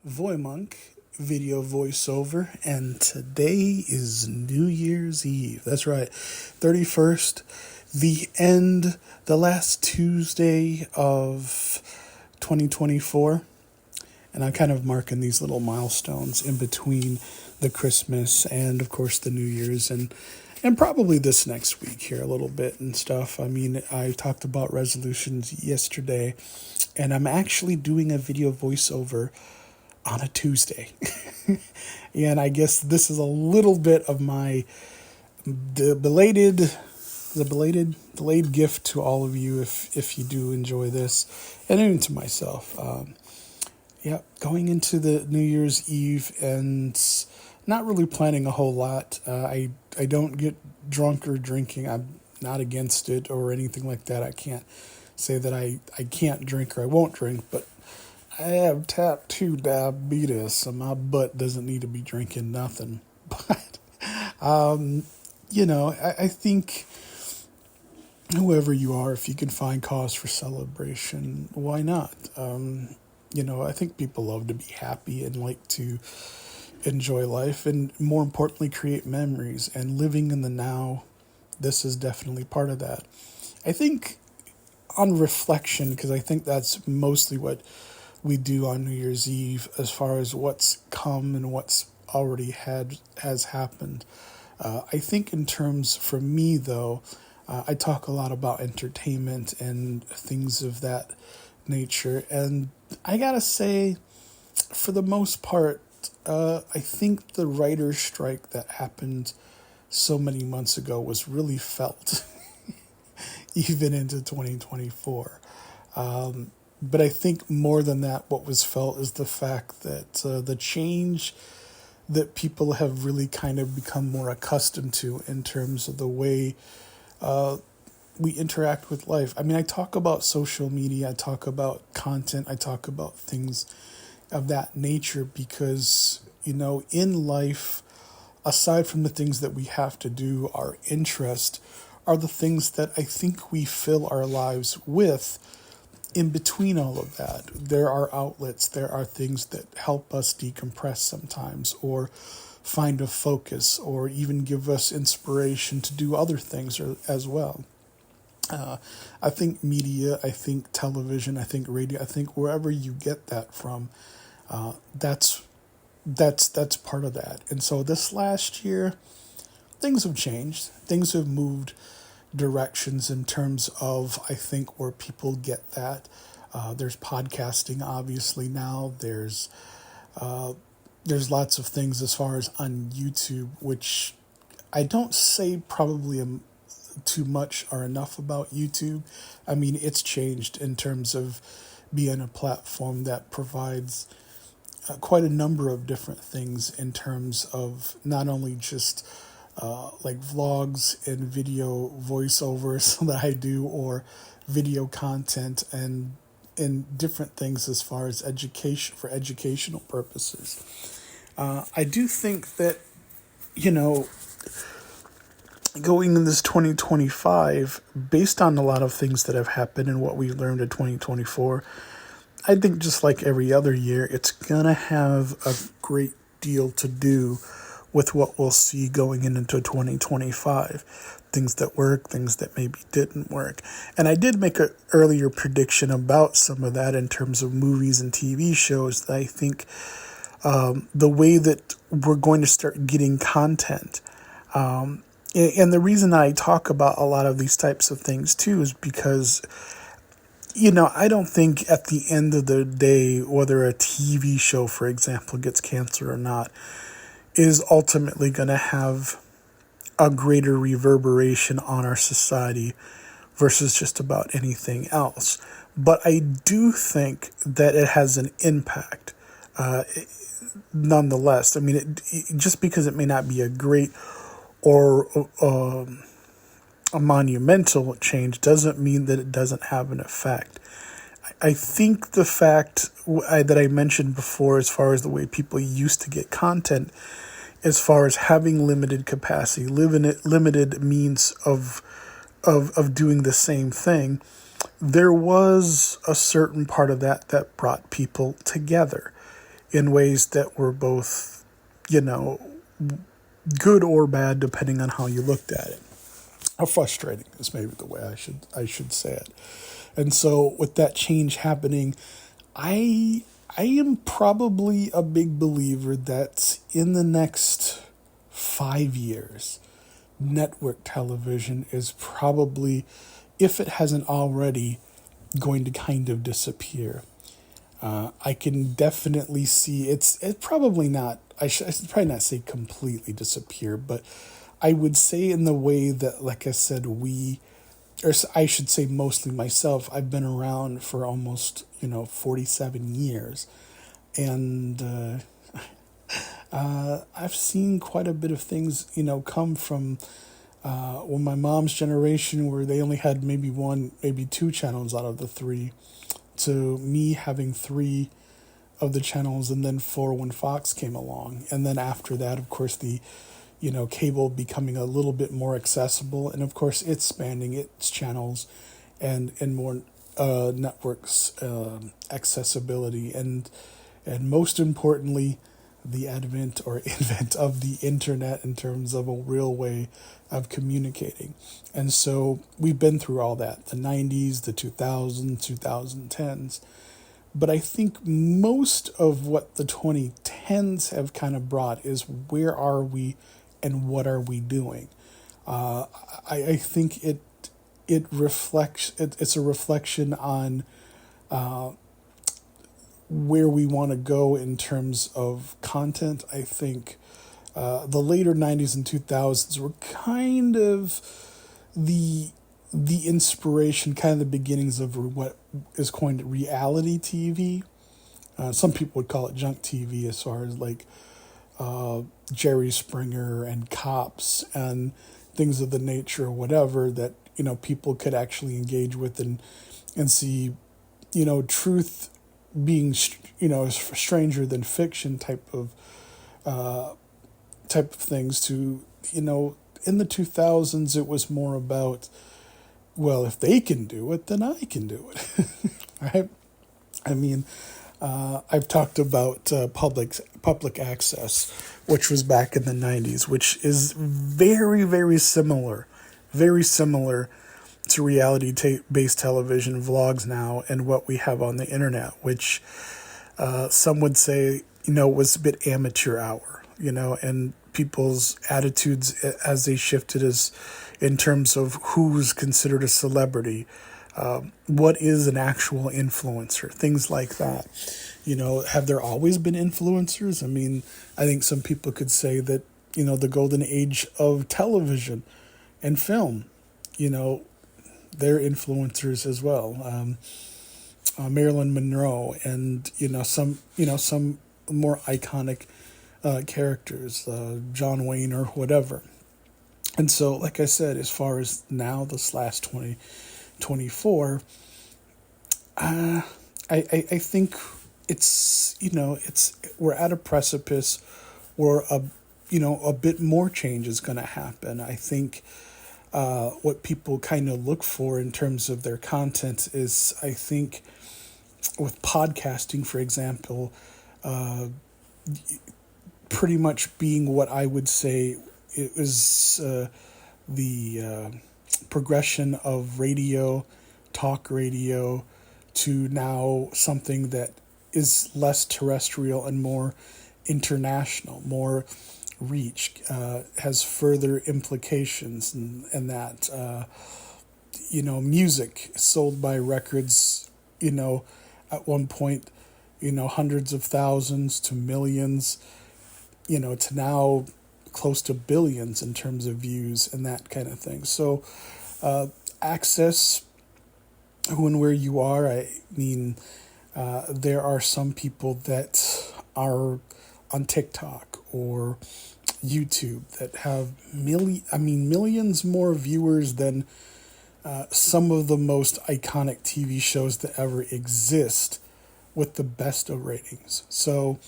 VoyMonk video voiceover, and today is New Year's Eve. That's right, 31st, the last Tuesday of 2024. And I'm kind of marking these little milestones in between the Christmas and, of course, the New Year's and probably this next week here a little bit and stuff. I mean, I talked about resolutions yesterday, and I'm actually doing a video voiceover on a Tuesday. And I guess this is a little bit of my belated delayed gift to all of you if you do enjoy this, and even to myself. Going into the New Year's Eve and not really planning a whole lot. I don't get drunk or drinking. I'm not against it or anything like that. I can't say that I can't drink or I won't drink, but I have type 2 diabetes, so my butt doesn't need to be drinking nothing. But, I think whoever you are, if you can find cause for celebration, why not? I think people love to be happy and like to enjoy life and, more importantly, create memories. And living in the now, this is definitely part of that. I think on reflection, because I think that's mostly what we do on New Year's Eve as far as what's come and what's already has happened. I think in terms, for me though, I talk a lot about entertainment and things of that nature. And I gotta say, for the most part, I think the writer's strike that happened so many months ago was really felt even into 2024. But I think more than that, what was felt is the fact that the change that people have really kind of become more accustomed to in terms of the way we interact with life. I mean, I talk about social media, I talk about content, I talk about things of that nature because, in life, aside from the things that we have to do, our interest are the things that I think we fill our lives with. In between all of that, there are outlets, there are things that help us decompress sometimes, or find a focus, or even give us inspiration to do other things as well. I think media, I think television, I think radio, I think wherever you get that from, that's part of that. And so this last year, things have changed. Things have moved directions in terms of, I think, where people get that. There's podcasting, obviously, now. There's lots of things as far as on YouTube, which I don't say probably too much or enough about YouTube. I mean, it's changed in terms of being a platform that provides quite a number of different things in terms of not only just like vlogs and video voiceovers that I do, or video content and different things as far as education for educational purposes. I do think that, going in this 2025, based on a lot of things that have happened and what we learned in 2024, I think just like every other year, it's going to have a great deal to do with what we'll see going into 2025. Things that work, things that maybe didn't work. And I did make an earlier prediction about some of that in terms of movies and TV shows that I think the way that we're going to start getting content. And the reason I talk about a lot of these types of things too is because, I don't think at the end of the day, whether a TV show, for example, gets canceled or not, is ultimately going to have a greater reverberation on our society versus just about anything else. But I do think that it has an impact nonetheless. I mean, just because it may not be a great or a monumental change doesn't mean that it doesn't have an effect. I think the fact that I mentioned before, as far as the way people used to get content, as far as having limited capacity, limited means of doing the same thing, there was a certain part of that brought people together. in ways that were both, you know, good or bad, depending on how you looked at it. How frustrating is maybe the way I should say it. And so with that change happening, I I am probably a big believer that in the next 5 years, network television is probably, if it hasn't already, going to kind of disappear. I can definitely see it's probably not. I should probably not say completely disappear, but I would say in the way that, like I said, or I should say mostly myself. I've been around for almost 47 years, and I've seen quite a bit of things come from well, my mom's generation, where they only had maybe one, maybe two channels out of the three, to me having three of the channels and then four when Fox came along. And then after that, of course, the cable becoming a little bit more accessible, and of course it's expanding its channels and more networks accessibility, and most importantly, the advent or invent of the internet in terms of a real way of communicating. And so we've been through all that, the 90s, the 2000s, 2010s. But I think most of what the 2010s have kind of brought is, where are we and what are we doing? I think it reflects it's a reflection on where we want to go in terms of content. I think the later 90s and 2000s were kind of the inspiration, kind of the beginnings of what is coined reality TV. Some people would call it junk TV, as far as like Jerry Springer and Cops and things of the nature, or whatever, that people could actually engage with and see truth being stranger than fiction type of things. To in the 2000s, it was more about, well, if they can do it, then I can do it. Right? I mean, I've talked about public access, which was back in the 90s, which is very, very similar to reality-based television, vlogs now, and what we have on the internet, which some would say, was a bit amateur hour, and people's attitudes as they shifted as in terms of who's considered a celebrity, what is an actual influencer, things like that. Have there always been influencers? I mean, I think some people could say that, the golden age of television and film, they're influencers as well. Marilyn Monroe and, some more iconic characters, John Wayne or whatever. And so, like I said, as far as now, this last 2024, I think we're at a precipice where a bit more change is going to happen. I think what people kind of look for in terms of their content is, I think, with podcasting, for example, pretty much being what I would say is the progression of talk radio, to now something that is less terrestrial and more international, more reach, has further implications, and that music sold by records, at one point, hundreds of thousands to millions, to now close to billions in terms of views and that kind of thing. So access, who and where you are. I mean, there are some people that are on TikTok or YouTube that have millions more viewers than some of the most iconic TV shows that ever exist, with the best of ratings. So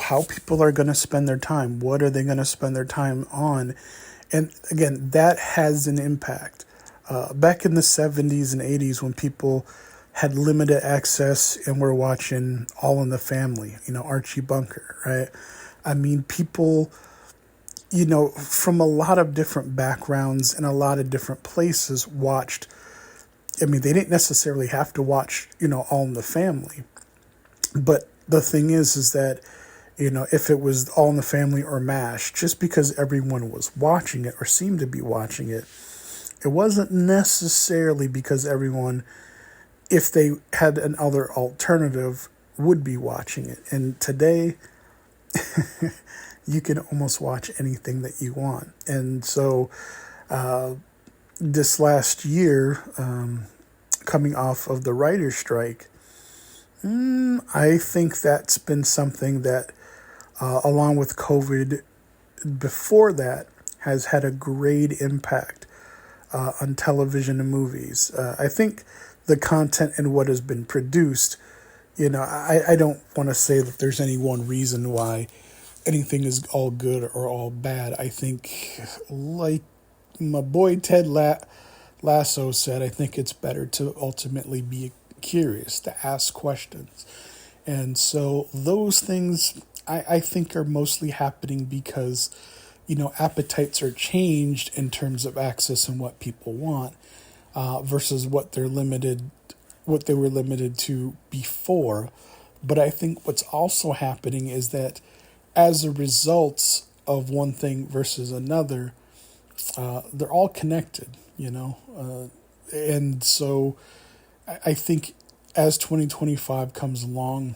how people are going to spend their time, what are they going to spend their time on? And again, that has an impact. Back in the 70s and 80s, when people had limited access and were watching All in the Family, Archie Bunker, right? I mean, people, from a lot of different backgrounds and a lot of different places watched. I mean, they didn't necessarily have to watch, All in the Family. But the thing is that, if it was All in the Family or MASH, just because everyone was watching it or seemed to be watching it, it wasn't necessarily because everyone, if they had another alternative, would be watching it. And today, you can almost watch anything that you want. And so this last year, coming off of the writer's strike, I think that's been something that, along with COVID before that, has had a great impact on television and movies. I think the content and what has been produced, I don't want to say that there's any one reason why anything is all good or all bad. I think, like my boy Ted Lasso said, I think it's better to ultimately be curious, to ask questions. And so those things I think are mostly happening because, appetites are changed in terms of access and what people want versus what they were limited to before. But I think what's also happening is that as a result of one thing versus another, they're all connected, and so I think as 2025 comes along,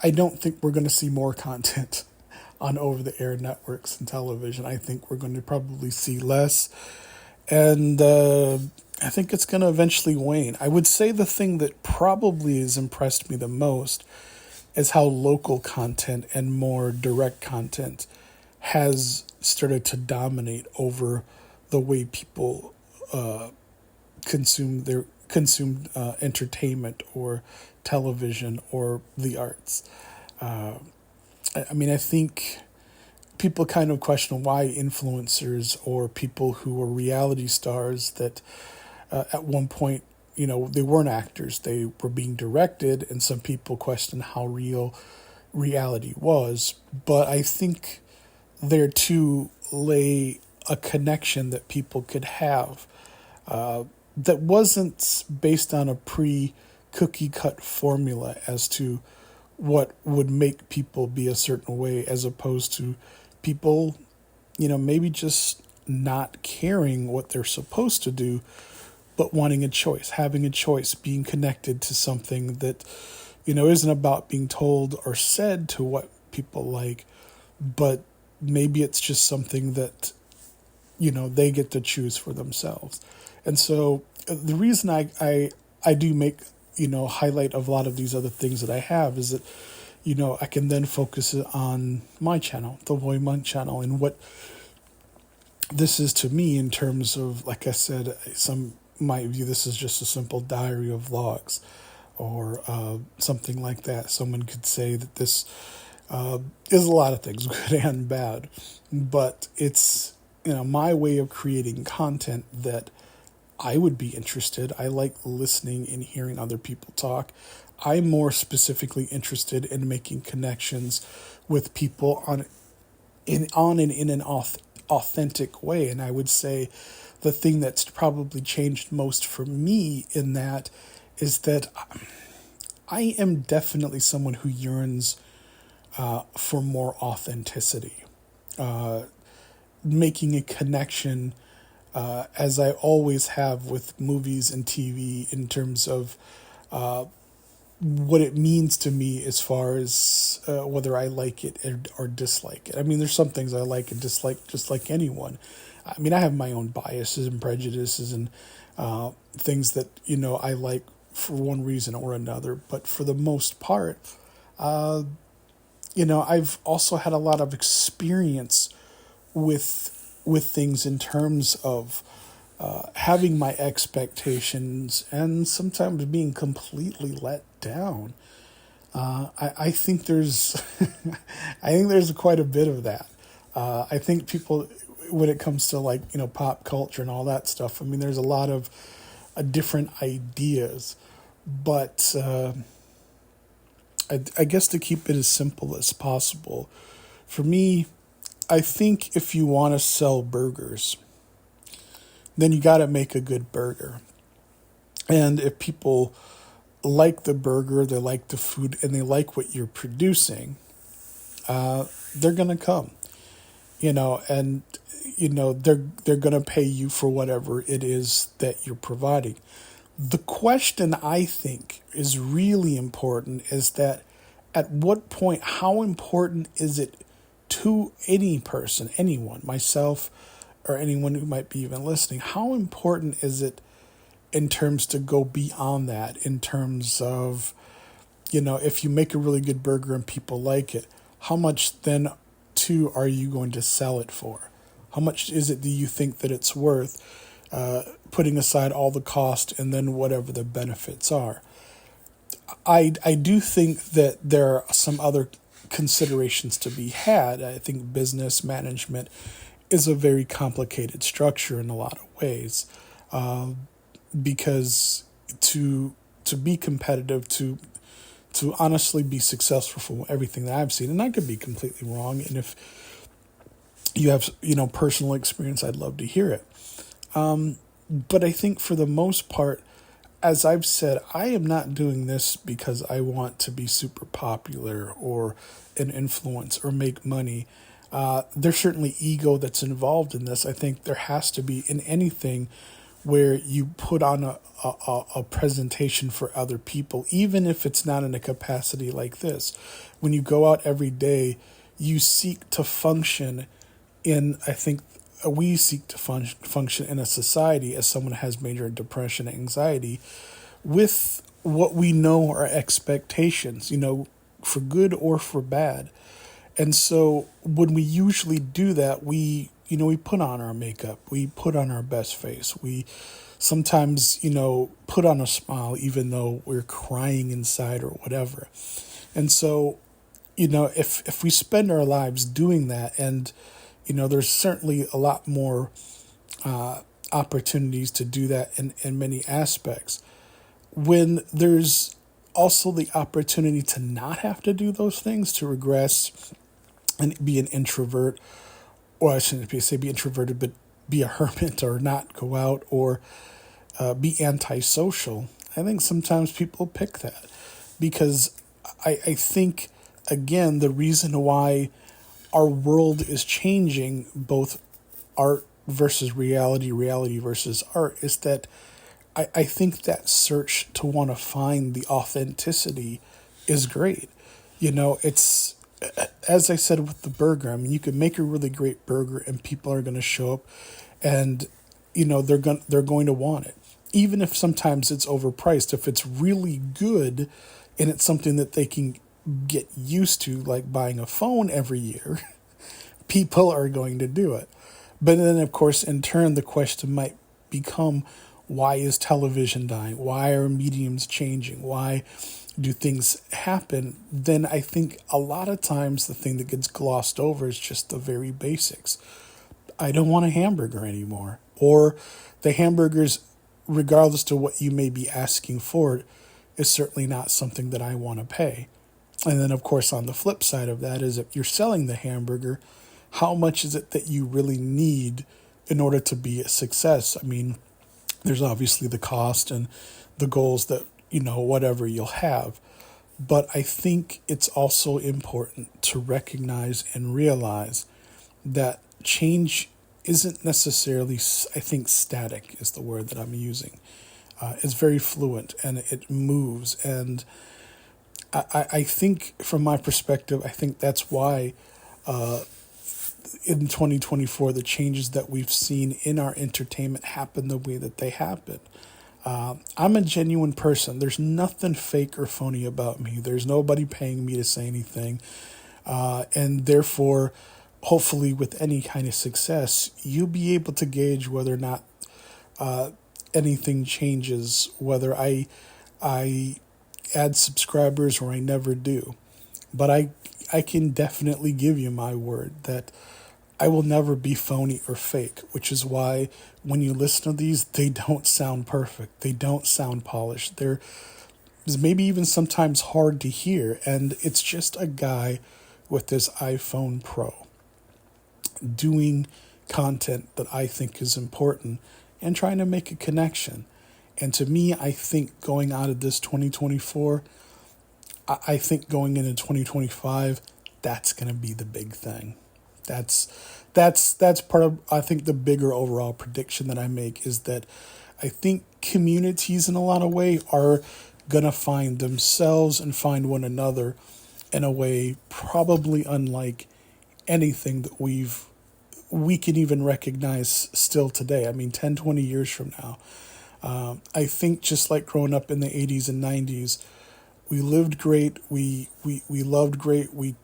I don't think we're going to see more content on over-the-air networks and television. I think we're going to probably see less, and I think it's going to eventually wane. I would say the thing that probably has impressed me the most is how local content and more direct content has started to dominate over the way people consume entertainment or television or the arts. I mean, I think people kind of question why influencers or people who are reality stars that at one point, they weren't actors, they were being directed, and some people question how real reality was. But I think there too lay a connection that people could have that wasn't based on a pre-cookie cut formula as to what would make people be a certain way, as opposed to people, maybe just not caring what they're supposed to do, but wanting a choice, having a choice, being connected to something that, isn't about being told or said to what people like, but maybe it's just something that, they get to choose for themselves. And so the reason I do make, highlight of a lot of these other things that I have is that, I can then focus on my channel, the VoyMonk channel, and what this is to me in terms of, like I said, some might view this as just a simple diary of vlogs or something like that. Someone could say that this is a lot of things, good and bad, but it's, my way of creating content that I would be interested. I like listening and hearing other people talk. I'm more specifically interested in making connections with people in an authentic way. And I would say the thing that's probably changed most for me in that is that I am definitely someone who yearns for more authenticity, making a connection as I always have with movies and TV in terms of what it means to me as far as whether I like it or dislike it. I mean, there's some things I like and dislike just like anyone. I mean, I have my own biases and prejudices and things that, I like for one reason or another. But for the most part, I've also had a lot of experience with things in terms of having my expectations and sometimes being completely let down. I think there's I think there's quite a bit of that. I think people, when it comes to pop culture and all that stuff, I mean, there's a lot of different ideas. But I guess to keep it as simple as possible, for me, I think if you want to sell burgers, then you got to make a good burger. And if people like the burger, they like the food, and they like what you're producing, they're gonna come. And they're gonna pay you for whatever it is that you're providing. The question I think is really important is that at what point, how important is it to any person, anyone, myself, or anyone who might be even listening, how important is it in terms to go beyond that, in terms of, if you make a really good burger and people like it, how much then too are you going to sell it for? How much is it do you think that it's worth, putting aside all the cost and then whatever the benefits are? I do think that there are some other considerations to be had. I think business management is a very complicated structure in a lot of ways, because to be competitive, to honestly be successful from everything that I've seen, and I could be completely wrong, and if you have personal experience, I'd love to hear it. But I think for the most part, as I've said, I am not doing this because I want to be super popular or an influence or make money. There's certainly ego that's involved in this. I think there has to be in anything where you put on a presentation for other people, even if it's not in a capacity like this. When you go out every day, you seek to function I think we seek to function in a society as someone who has major depression, anxiety, with what we know are expectations, for good or for bad. And so when we usually do that, we put on our makeup, we put on our best face, we sometimes, put on a smile even though we're crying inside or whatever. And so, if we spend our lives doing that, and, there's certainly a lot more opportunities to do that in many aspects. When there's also the opportunity to not have to do those things, to regress and be an introvert, or I shouldn't say be introverted, but be a hermit or not go out, or be antisocial. I think sometimes people pick that because I think, again, the reason why our world is changing, both art versus reality, reality versus art, is that I think that search to want to find the authenticity is great. It's, as I said with the burger, I mean, you can make a really great burger and people are going to show up and, they're going to want it. Even if sometimes it's overpriced, if it's really good and it's something that they can get used to, like buying a phone every year, people are going to do it. But then, of course, in turn, the question might become, why is television dying? Why are mediums changing? Why do things happen? Then I think a lot of times the thing that gets glossed over is just the very basics. I don't want a hamburger anymore. Or the hamburgers, regardless to what you may be asking for it, is certainly not something that I want to pay. And then, of course, on the flip side of that is if you're selling the hamburger, how much is it that you really need in order to be a success? I mean, there's obviously the cost and the goals that, whatever you'll have. But I think it's also important to recognize and realize that change isn't necessarily, I think, static is the word that I'm using. It's very fluent and it moves. And I think, from my perspective, I think that's why in 2024, the changes that we've seen in our entertainment happen the way that they happen. I'm a genuine person. There's nothing fake or phony about me. There's nobody paying me to say anything. And therefore, hopefully with any kind of success, you'll be able to gauge whether or not anything changes, whether I add subscribers or I never do. But I can definitely give you my word that I will never be phony or fake, which is why when you listen to these, they don't sound perfect. They don't sound polished. They're maybe even sometimes hard to hear. And it's just a guy with this iPhone Pro doing content that I think is important and trying to make a connection. And to me, I think going out of this 2024, I think going into 2025, that's going to be the big thing. That's that's part of, I think, the bigger overall prediction that I make is that I think communities in a lot of way are going to find themselves and find one another in a way probably unlike anything that we can even recognize still today. I mean, 10, 20 years from now. I think just like growing up in the 80s and 90s, we lived great, we loved great, we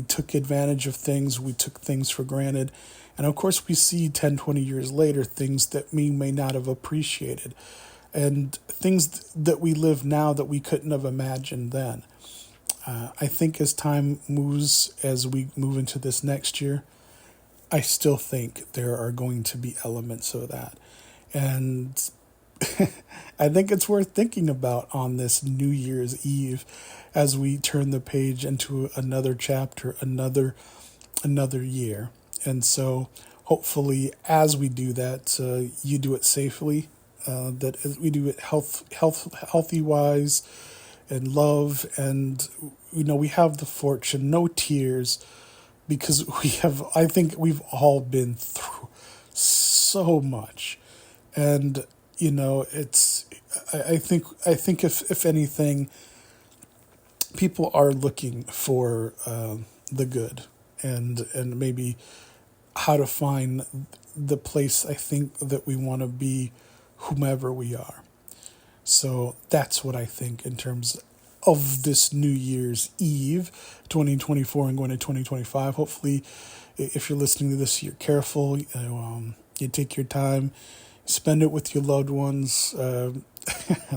took advantage of things, we took things for granted. And of course, we see 10, 20 years later things that we may not have appreciated and things that we live now that we couldn't have imagined then. I think as time moves, as we move into this next year, I still think there are going to be elements of that. And I think it's worth thinking about on this New Year's Eve as we turn the page into another chapter, another year. And so hopefully as we do that, you do it safely, that we do it healthy wise and love. And, we have the fortune, no tears, because I think we've all been through so much. And, it's, I think if anything, people are looking for the good and maybe how to find the place I think that we want to be, whomever we are. So that's what I think in terms of this New Year's Eve, 2024 and going to 2025. Hopefully, if you're listening to this, you're careful. You take your time, spend it with your loved ones. I'm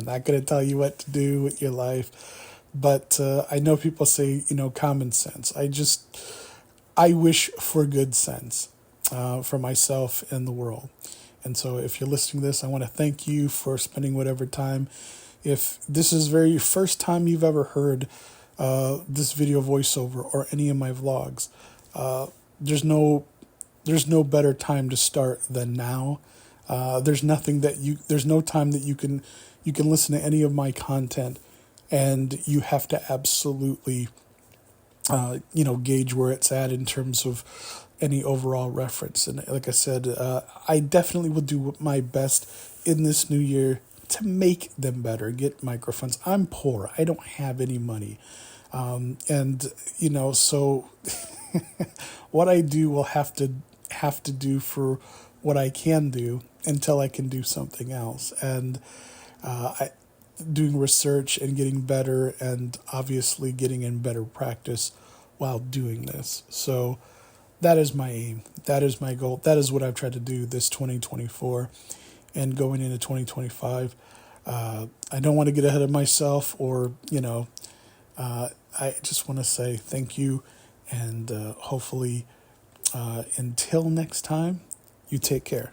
not going to tell you what to do with your life, but I know people say, common sense. I wish for good sense for myself and the world. And so if you're listening to this, I want to thank you for spending whatever time. If this is the very first time you've ever heard this video voiceover or any of my vlogs, there's no better time to start than now. There's no time that you can listen to any of my content and you have to absolutely, gauge where it's at in terms of any overall reference. And like I said, I definitely will do my best in this new year to make them better, get microphones. I'm poor. I don't have any money. So what I do will have to do for what I can do until I can do something else. And doing research and getting better and obviously getting in better practice while doing this. So that is my aim. That is my goal. That is what I've tried to do this 2024 and going into 2025. I don't want to get ahead of myself or, I just want to say thank you. And hopefully until next time, you take care.